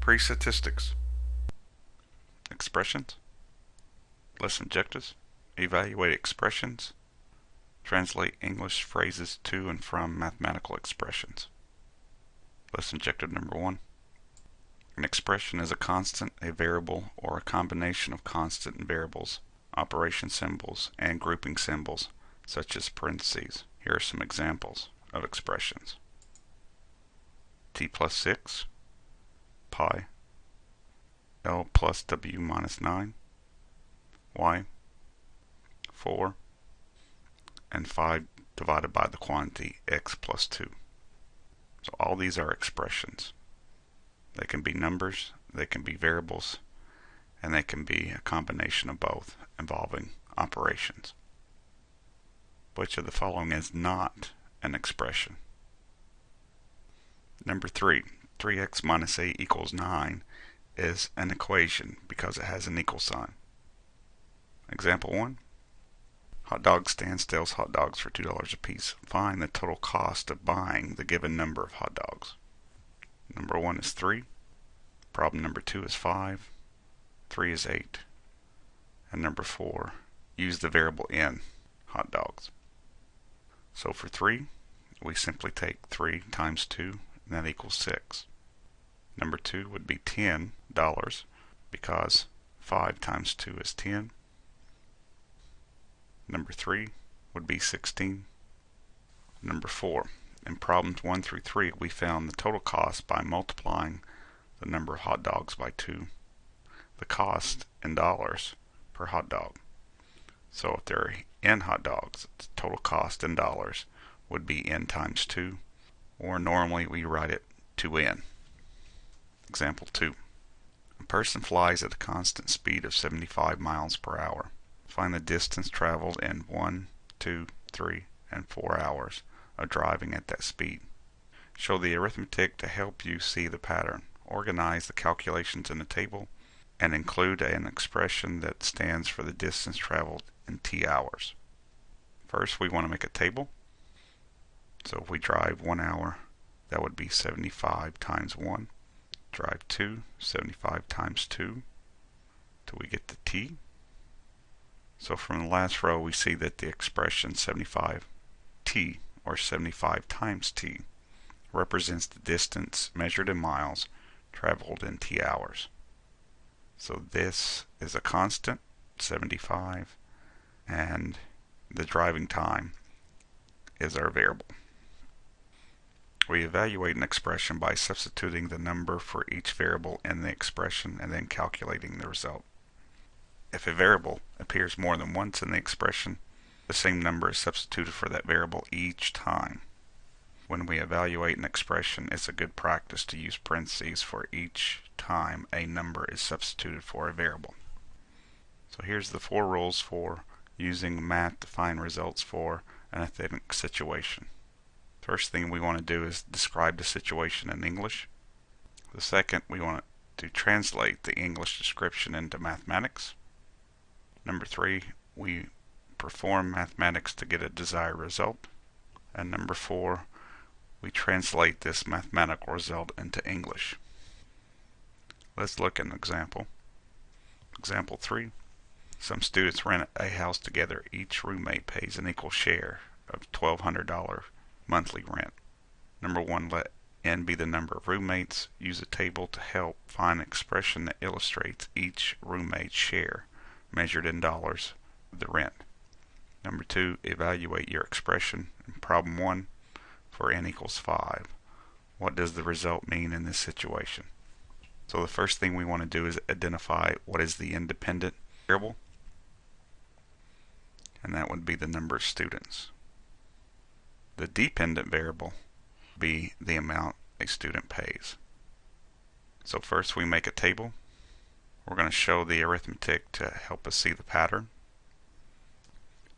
Pre-statistics. Expressions. Lesson objectives. Evaluate expressions. Translate English phrases to and from mathematical expressions. Lesson objective number 1. An expression is a constant, a variable, or a combination of constant and variables, operation symbols, and grouping symbols, such as parentheses. Here are some examples of expressions. T plus 6, pi, L plus W minus 9, Y, 4, and 5 divided by the quantity X plus 2. So all these are expressions. They can be numbers, they can be variables, and they can be a combination of both involving operations. Which of the following is not an expression? Number 3, 3x minus 8 equals 9 is an equation because it has an equal sign. Example 1. Hot dog stand sells hot dogs for $2 a piece. Find the total cost of buying the given number of hot dogs. Number 1 is 3. Problem number 2 is 5. 3 is 8. And number 4, use the variable n, hot dogs. So for 3, we simply take 3 times 2, and that equals 6. Number 2 would be $10 because 5 times 2 is 10. Number 3 would be 16. Number 4, in problems 1 through 3, we found the total cost by multiplying the number of hot dogs by 2. The cost in dollars per hot dog. So if there are n hot dogs, the total cost in dollars would be n times 2, or normally we write it 2n. Example 2. A person flies at a constant speed of 75 miles per hour. Find the distance traveled in 1, 2, 3, and 4 hours of driving at that speed. Show the arithmetic to help you see the pattern. Organize the calculations in a table and include an expression that stands for the distance traveled in t hours. First, we want to make a table. So if we drive 1 hour, that would be 75 times 1. Drive 2, 75 times 2, till we get to t. So from the last row, we see that the expression 75t, or 75 times t, represents the distance measured in miles traveled in t hours. So this is a constant, 75, and the driving time is our variable. We evaluate an expression by substituting the number for each variable in the expression and then calculating the result. If a variable appears more than once in the expression, the same number is substituted for that variable each time. When we evaluate an expression, it's a good practice to use parentheses for each time a number is substituted for a variable. So here's the 4 rules for using math to find results for an arithmetic situation. First thing we want to do is describe the situation in English. The second, we want to translate the English description into mathematics. Number 3, we perform mathematics to get a desired result. And number 4, we translate this mathematical result into English. Let's look at an example. Example 3. Some students rent a house together. Each roommate pays an equal share of $1,200 monthly rent. Number 1, let n be the number of roommates. Use a table to help find an expression that illustrates each roommate's share measured in dollars of the rent. Number 2, evaluate your expression in problem 1 for n equals 5. What does the result mean in this situation? So the first thing we want to do is identify what is the independent variable, and that would be the number of students. The dependent variable would be the amount a student pays. So first we make a table. We're going to show the arithmetic to help us see the pattern.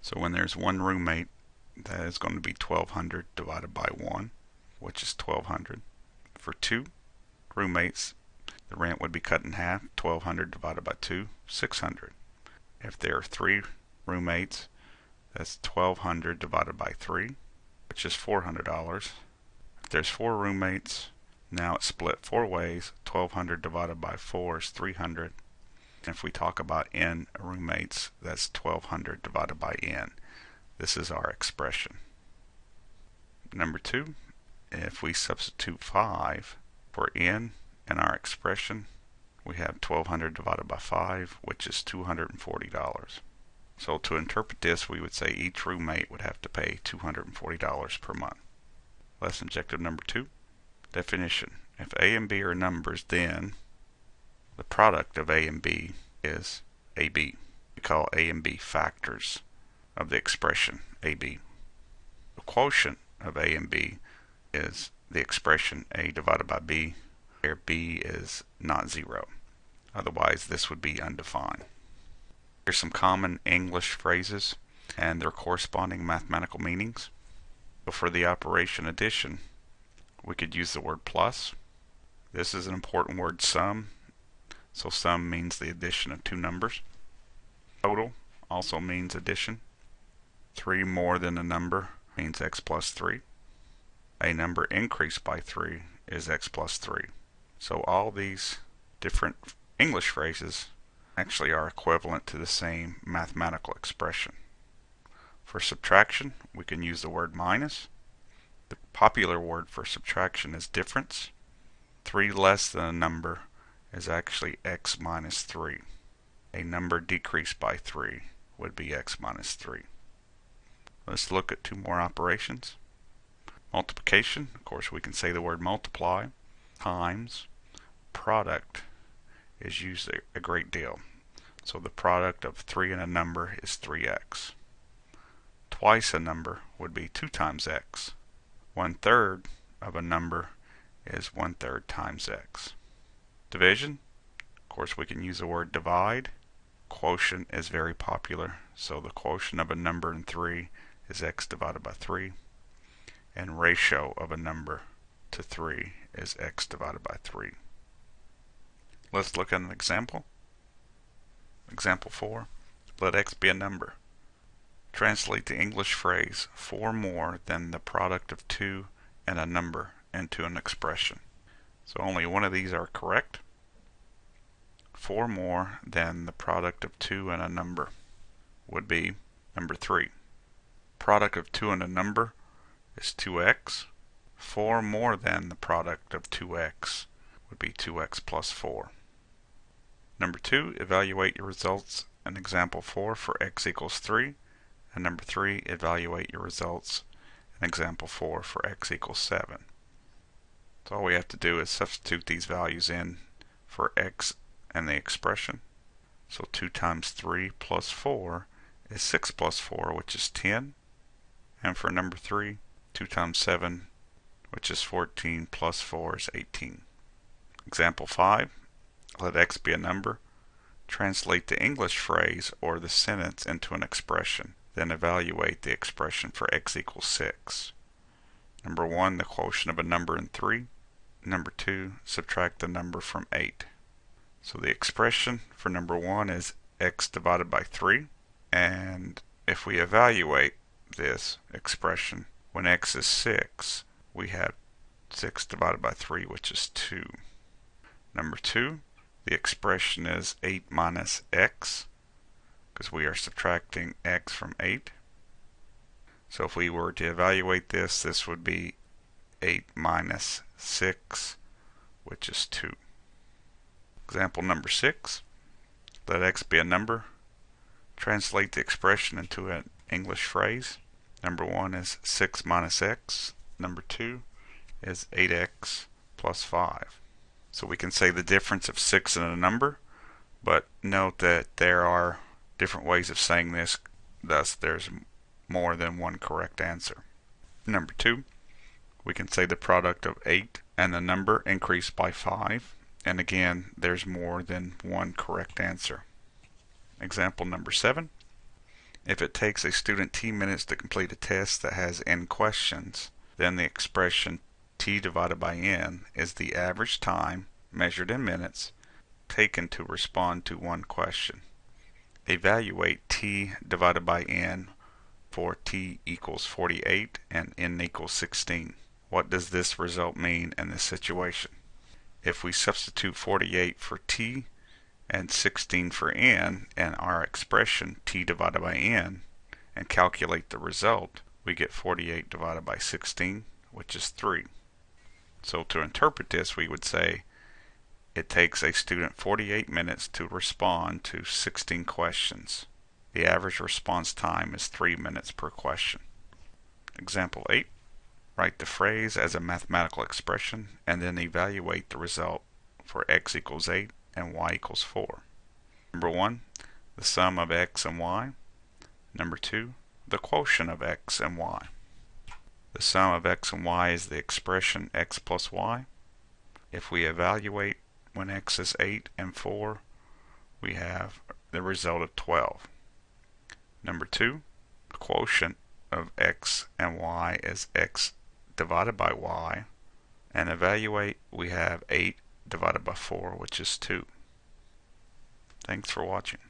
So when there's one roommate, that is going to be 1,200 divided by 1, which is 1,200. For 2 roommates, the rent would be cut in half. 1,200 divided by 2, 600. If there are 3 roommates, that's 1,200 divided by 3, which is $400. If there's 4 roommates, Now it's split 4 ways. 1200 divided by 4 is 300. And if we talk about n roommates, that's 1200 divided by n. This is our expression. Number 2, if we substitute 5 for n in our expression, we have 1200 divided by 5, which is $240. So to interpret this, we would say each roommate would have to pay $240 per month. Lesson objective number 2. Definition. If a and b are numbers, then the product of a and b is ab. We call a and b factors of the expression ab. The quotient of a and b is the expression a divided by b, where b is not 0. Otherwise, this would be undefined. Here's some common English phrases and their corresponding mathematical meanings. So for the operation addition, we could use the word plus. This is an important word, sum. So sum means the addition of two numbers. Total also means addition. 3 more than a number means x plus 3. A number increased by 3 is x plus 3. So all these different English phrases actually are equivalent to the same mathematical expression. For subtraction, we can use the word minus. The popular word for subtraction is difference. 3 less than a number is actually x minus 3. A number decreased by 3 would be x minus 3. Let's look at 2 more operations. Multiplication, of course we can say the word multiply. Times, product is used a great deal. So the product of 3 and a number is 3x. Twice a number would be 2 times x. 1/3 of a number is 1/3 times x. Division, of course we can use the word divide. Quotient is very popular, so the quotient of a number and 3 is x divided by 3. And ratio of a number to 3 is x divided by 3. Let's look at an example. Example 4. Let x be a number. Translate the English phrase 4 more than the product of 2 and a number into an expression. So only one of these are correct. 4 more than the product of 2 and a number would be number 3. Product of 2 and a number is 2x. 4 more than the product of 2x would be 2x plus 4. Number 2, evaluate your results in example 4 for x equals 3. And number 3, evaluate your results in example 4 for x equals 7. So all we have to do is substitute these values in for x and the expression. So 2 times 3 plus 4 is 6 plus 4, which is 10. And for number 3, 2 times 7, which is 14, plus 4 is 18. Example 5, let x be a number. Translate the English phrase or the sentence into an expression. Then evaluate the expression for x equals 6. Number 1, the quotient of a number and 3. Number 2, subtract the number from 8. So the expression for number 1 is x divided by 3. And if we evaluate this expression, when x is 6, we have 6 divided by 3, which is 2. Number 2, the expression is 8 minus x, because we are subtracting x from 8. So if we were to evaluate this, this would be 8 minus 6, which is 2. Example number 6, let x be a number. Translate the expression into an English phrase. Number 1 is 6 minus x. Number 2 is 8x plus 5. So we can say the difference of 6 and a number, but note that there are different ways of saying this, thus there's more than one correct answer. Number 2, we can say the product of 8 and the number increased by 5, and again there's more than one correct answer. Example number 7, if it takes a student t minutes to complete a test that has n questions, then the expression t divided by n is the average time measured in minutes taken to respond to one question. Evaluate t divided by n for t equals 48 and n equals 16. What does this result mean in this situation? If we substitute 48 for t and 16 for n in our expression t divided by n and calculate the result, we get 48 divided by 16, which is 3. So to interpret this, we would say it takes a student 48 minutes to respond to 16 questions. The average response time is 3 minutes per question. Example 8. Write the phrase as a mathematical expression and then evaluate the result for x equals 8 and y equals 4. Number 1, the sum of x and y. Number 2, the quotient of x and y. The sum of x and y is the expression x plus y. If we evaluate when x is 8 and 4, we have the result of 12. Number 2, the quotient of x and y is x divided by y, and evaluate, we have 8 divided by 4, which is 2. Thanks for watching.